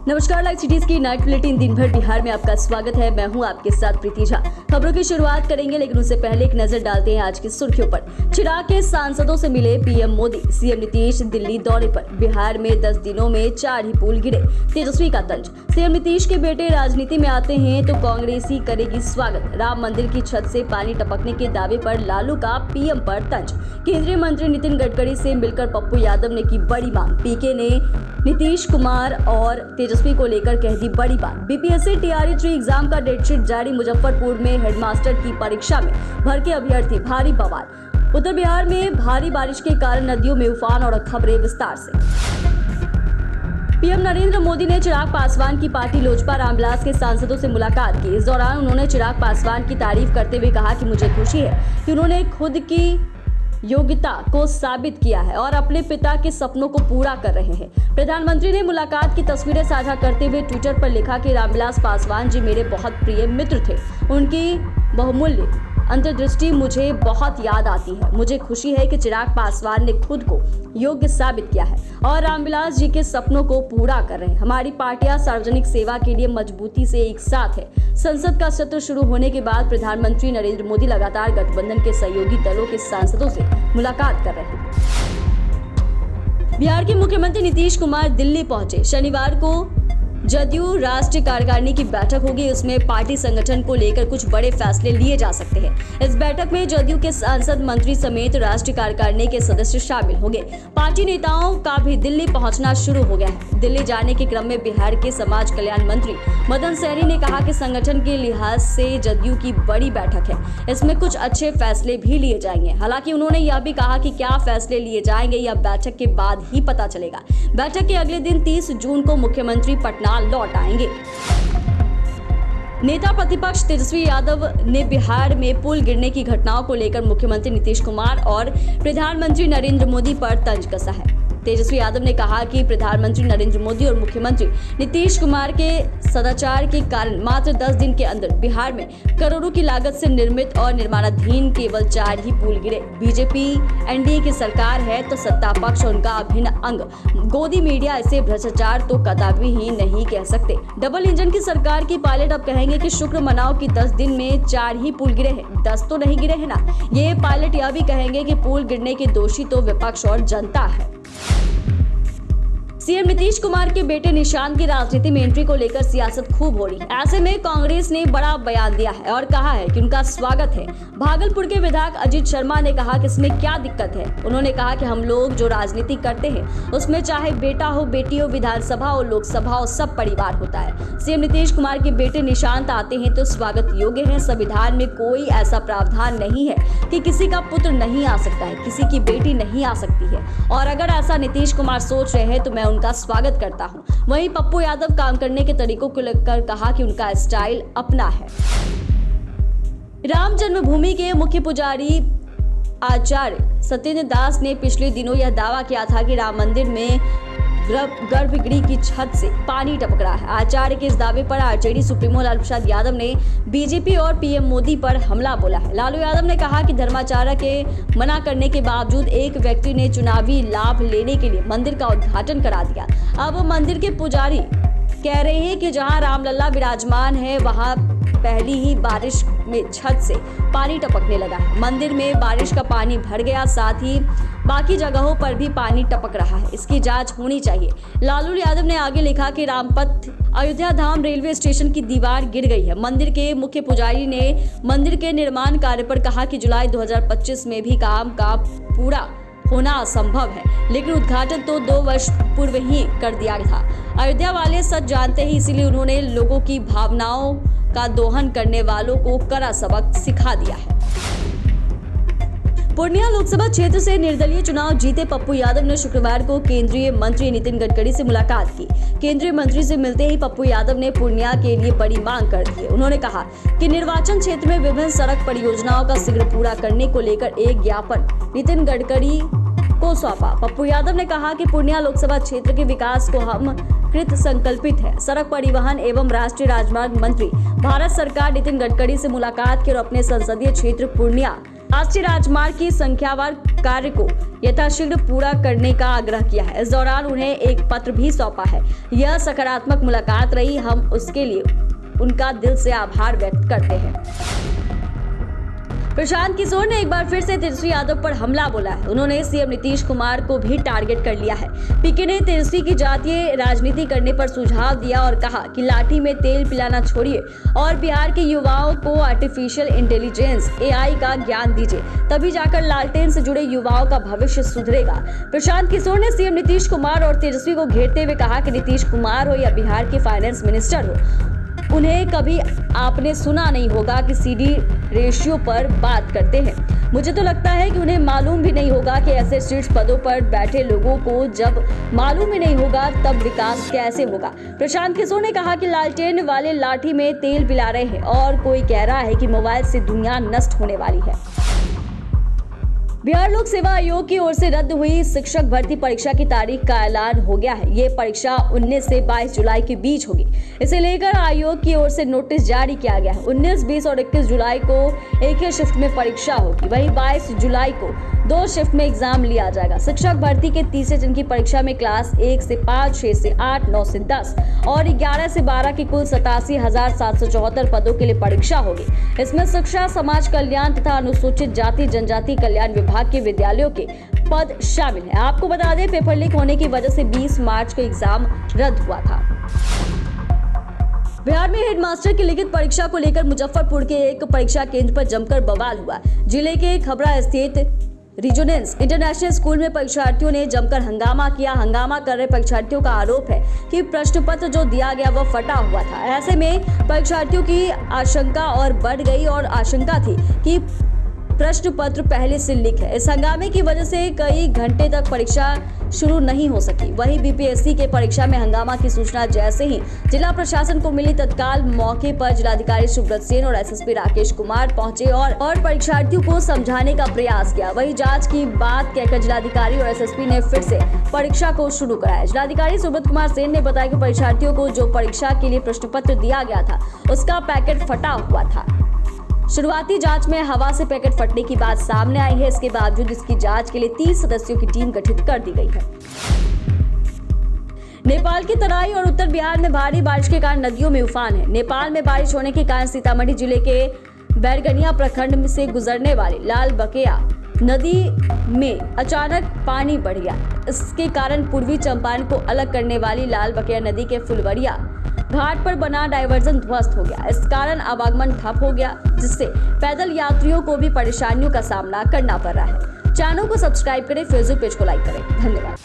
नमस्कार, live cities की night bulletin दिन भर बिहार में आपका स्वागत है। मैं हूं आपके साथ प्रीति झा। खबरों की शुरुआत करेंगे, लेकिन उससे पहले एक नजर डालते हैं आज की सुर्खियों पर। चिराग के सांसदों से मिले पीएम मोदी। सीएम नीतीश दिल्ली दौरे पर। बिहार में 10 दिनों में 4 ही पुल गिरे, तेजस्वी का तंज। सीएम नीतीश के बेटे राजनीति में आते हैं तो कांग्रेसी करेगी स्वागत। राम मंदिर की छत से पानी टपकने के दावे पर लालू का पीएम पर तंज। केंद्रीय मंत्री नितिन गडकरी से मिलकर पप्पू यादव ने की बड़ी मांग। पीके ने नीतीश कुमार और तेजस्वी को लेकर कह दी बड़ी बात। बीपीएससी टीआरई 3 एग्जाम का डेट शीट जारी। मुजफ्फरपुर में हेडमास्टर की परीक्षा में भर के अभ्यर्थी, भारी बवाल। उत्तर बिहार में भारी बारिश के कारण नदियों में उफान और खबरें विस्तार से। पीएम नरेंद्र मोदी ने चिराग पासवान की पार्टी लोजपा रामविलास के सांसदों से मुलाकात की। इस दौरान उन्होंने चिराग पासवान की तारीफ करते हुए कहा कि मुझे खुशी है कि उन्होंने खुद की योग्यता को साबित किया है और अपने पिता के सपनों को पूरा कर रहे हैं। प्रधानमंत्री ने मुलाकात की तस्वीरें साझा करते हुए ट्विटर पर लिखा कि रामविलास पासवान जी मेरे बहुत प्रिय मित्र थे। उनकी बहुमूल्य अंतर्दृष्टि मुझे बहुत याद आती है। मुझे खुशी है कि चिराग पासवान ने खुद को योग्य साबित किया है और रामविलास जी के सपनों को पूरा कर रहे हैं। हमारी पार्टियां सार्वजनिक सेवा के लिए मजबूती से एक साथ है। संसद का सत्र शुरू होने के बाद प्रधानमंत्री नरेंद्र मोदी लगातार गठबंधन के सहयोगी दलों के सांसदों से मुलाकात कर रहे हैं। बिहार के मुख्यमंत्री नीतीश कुमार दिल्ली पहुंचे। शनिवार को जदयू राष्ट्रीय कार्यकारिणी की बैठक होगी। उसमें पार्टी संगठन को लेकर कुछ बड़े फैसले लिए जा सकते हैं। इस बैठक में जदयू के सांसद, मंत्री समेत राष्ट्रीय कार्यकारिणी के सदस्य शामिल होंगे। पार्टी नेताओं का भी दिल्ली पहुंचना शुरू हो गया है। दिल्ली जाने के क्रम में बिहार के समाज कल्याण मंत्री मदन सहनी ने कहा कि संगठन के लिहाज से जदयू की बड़ी बैठक है। इसमें कुछ अच्छे फैसले भी लिए जाएंगे। हालांकि उन्होंने यह भी कहा कि क्या फैसले लिए जाएंगे यह बैठक के बाद ही पता चलेगा। बैठक के अगले दिन 30 जून को मुख्यमंत्री पटना लौट आएंगे। नेता प्रतिपक्ष तेजस्वी यादव ने बिहार में पुल गिरने की घटनाओं को लेकर मुख्यमंत्री नीतीश कुमार और प्रधानमंत्री नरेंद्र मोदी पर तंज कसा है। तेजस्वी यादव ने कहा कि प्रधानमंत्री नरेंद्र मोदी और मुख्यमंत्री नीतीश कुमार के सदाचार के कारण मात्र 10 दिन के अंदर बिहार में करोड़ों की लागत से निर्मित और निर्माणाधीन केवल 4 ही पुल गिरे। बीजेपी एनडीए की सरकार है तो सत्ता पक्ष और उनका अभिन्न अंग गोदी मीडिया इसे भ्रष्टाचार तो कदापि ही नहीं कह सकते। डबल इंजन की सरकार की पायलट अब कहेंगे कि शुक्र मनाओ कि 10 दिन में 4 ही पुल गिरे हैं। 10 तो नहीं गिरे हैं ना। ये पायलट यह भी कहेंगे कि पुल गिरने के दोषी तो विपक्ष और जनता है। सीएम नीतीश कुमार के बेटे निशांत की राजनीति में एंट्री को लेकर सियासत खूब हो रही है। ऐसे में कांग्रेस ने बड़ा बयान दिया है और कहा है कि उनका स्वागत है। भागलपुर के विधायक अजीत शर्मा ने कहा कि इसमें क्या दिक्कत है। उन्होंने कहा कि हम लोग जो राजनीति करते हैं उसमें चाहे बेटा हो, बेटी हो, विधानसभा हो, लोकसभा हो, सब परिवार होता है। सीएम नीतीश कुमार के बेटे निशांत आते हैं तो स्वागत योग्य है। संविधान में कोई ऐसा प्रावधान नहीं है कि किसी का पुत्र नहीं आ सकता है, किसी की बेटी नहीं आ सकती है। और अगर ऐसा नीतीश कुमार सोच रहे हैं तो मैं उनका स्वागत करता हूं। वहीं पप्पू यादव काम करने के तरीकों को लेकर कहा कि उनका स्टाइल अपना है। राम जन्मभूमि के मुख्य पुजारी आचार्य सत्येंद्र दास ने पिछले दिनों यह दावा किया था कि राम मंदिर में गर्भगृह की छत से पानी टपक रहा है। आचार्य के इस दावे पर आरजेडी सुप्रीमो लालू प्रसाद यादव ने बीजेपी और पीएम मोदी पर हमला बोला है। लालू यादव ने कहा कि धर्माचार्य के मना करने के बावजूद एक व्यक्ति ने चुनावी लाभ लेने के लिए मंदिर का उद्घाटन करा दिया। अब मंदिर के पुजारी कह रहे हैं कि जहां रामलला विराजमान है वहां पहली ही बारिश में छत से पानी टपकने लगा है। मंदिर में बारिश का पानी भर गया, साथ ही बाकी जगहों पर भी पानी टपक रहा है। इसकी जांच होनी चाहिए। लालू यादव ने आगे लिखा कि रामपथ अयोध्या धाम रेलवे स्टेशन की दीवार गिर गई है। मंदिर के मुख्य पुजारी ने मंदिर के निर्माण कार्य पर कहा कि जुलाई 2025 में भी काम का पूरा होना असंभव है, लेकिन उद्घाटन तो 2 वर्ष पूर्व ही कर दिया था। अयोध्या वाले सच जानते हैं, इसीलिए उन्होंने लोगों की भावनाओं का दोहन करने वालों को कड़ा सबक सिखा दिया है। पूर्णिया लोकसभा क्षेत्र से निर्दलीय चुनाव जीते पप्पू यादव ने शुक्रवार को केंद्रीय मंत्री नितिन गडकरी से मुलाकात की। केंद्रीय मंत्री से मिलते ही पप्पू यादव ने पूर्णिया के लिए बड़ी मांग कर दी है। उन्होंने कहा कि निर्वाचन क्षेत्र में विभिन्न सड़क परियोजनाओं का शीघ्र पूरा करने को लेकर एक ज्ञापन नितिन गडकरी को सौंपा। पप्पू यादव ने कहा कि पूर्णिया लोकसभा क्षेत्र के विकास को हम कृत संकल्पित है। सड़क परिवहन एवं राष्ट्रीय राजमार्ग मंत्री भारत सरकार नितिन गडकरी से मुलाकात की और अपने संसदीय क्षेत्र पूर्णिया राष्ट्रीय राजमार्ग की संख्यावार कार्य को यथाशीघ्र पूरा करने का आग्रह किया है। इस दौरान उन्हें एक पत्र भी सौंपा है। यह सकारात्मक मुलाकात रही, हम उसके लिए उनका दिल से आभार व्यक्त करते हैं। प्रशांत किशोर ने एक बार फिर से तेजस्वी यादव पर हमला बोला है। उन्होंने सीएम नीतीश कुमार को भी टारगेट कर लिया है। पीके ने तेजस्वी की जातीय राजनीति करने पर सुझाव दिया और कहा कि लाठी में तेल पिलाना छोड़िए और बिहार के युवाओं को आर्टिफिशियल इंटेलिजेंस AI का ज्ञान दीजिए, तभी जाकर लालटेन से जुड़े युवाओं का भविष्य सुधरेगा। प्रशांत किशोर ने सीएम नीतीश कुमार और तेजस्वी को घेरते हुए कहा कि नीतीश कुमार हो या बिहार के फाइनेंस मिनिस्टर हो, उन्हें कभी आपने सुना नहीं होगा कि CD रेशियो पर बात करते हैं। मुझे तो लगता है कि उन्हें मालूम भी नहीं होगा कि ऐसे शीर्ष पदों पर बैठे लोगों को जब मालूम ही नहीं होगा तब विकास कैसे होगा। प्रशांत किशोर ने कहा कि लालटेन वाले लाठी में तेल पिला रहे हैं और कोई कह रहा है कि मोबाइल से दुनिया नष्ट होने वाली है। बिहार लोक सेवा आयोग की ओर से रद्द हुई शिक्षक भर्ती परीक्षा की तारीख का ऐलान हो गया है। ये परीक्षा 19 से 22 जुलाई के बीच होगी। इसे लेकर आयोग की ओर से नोटिस जारी किया गया है। 19, 20 और 21 जुलाई को एक ही शिफ्ट में परीक्षा होगी। वहीं 22 जुलाई को 2 शिफ्ट में एग्जाम लिया जाएगा। शिक्षक भर्ती के तीसरे दिन की परीक्षा में क्लास 1 से 5, 6 से 8, 9 से 10 और 11 से 12 की कुल 87,774 पदों के लिए परीक्षा होगी। इसमें शिक्षा, समाज कल्याण तथा अनुसूचित जाति जनजाति कल्याण विभाग के विद्यालयों के पद शामिल हैं। आपको बता दें, पेपर लीक होने की वजह से 20 मार्च को एग्जाम रद्द हुआ था। बिहार में हेडमास्टर की लिखित परीक्षा को लेकर मुजफ्फरपुर के एक परीक्षा केंद्र पर जमकर बवाल हुआ। जिले के खबरा स्थित रिजोनेंस इंटरनेशनल स्कूल में परीक्षार्थियों ने जमकर हंगामा किया। हंगामा कर रहे परीक्षार्थियों का आरोप है कि प्रश्न पत्र जो दिया गया वह फटा हुआ था। ऐसे में परीक्षार्थियों की आशंका और बढ़ गई और आशंका थी कि प्रश्न पत्र पहले से लीक है। इस हंगामे की वजह से कई घंटे तक परीक्षा शुरू नहीं हो सकी। वहीं बीपीएससी के परीक्षा में हंगामा की सूचना जैसे ही जिला प्रशासन को मिली, तत्काल मौके पर जिलाधिकारी सुब्रत सेन और एसएसपी राकेश कुमार पहुंचे और परीक्षार्थियों को समझाने का प्रयास किया। वहीं जांच की बात कहकर जिलाधिकारी और एसएसपी ने फिर से परीक्षा को शुरू कराया। जिलाधिकारी सुब्रत कुमार सेन ने बताया कि परीक्षार्थियों को जो परीक्षा के लिए प्रश्न पत्र दिया गया था उसका पैकेट फटा हुआ था। शुरुआती जांच में हवा से पैकेट फटने की बात सामने आई है। इसके बावजूद इसकी जांच के लिए 30 सदस्यों की टीम गठित कर दी गई है। नेपाल की तराई और उत्तर बिहार में भारी बारिश के कारण नदियों में उफान है। नेपाल में बारिश होने के कारण सीतामढ़ी जिले के बैरगनिया प्रखंड से गुजरने वाली लाल बकेया नदी में अचानक पानी बढ़ गया। इसके कारण पूर्वी चंपारण को अलग करने वाली लाल बकेया नदी के फुलवरिया घाट पर बना डायवर्जन ध्वस्त हो गया। इस कारण आवागमन ठप हो गया, जिससे पैदल यात्रियों को भी परेशानियों का सामना करना पड़ रहा है। चैनल को सब्सक्राइब करें, फेसबुक पेज को लाइक करें। धन्यवाद।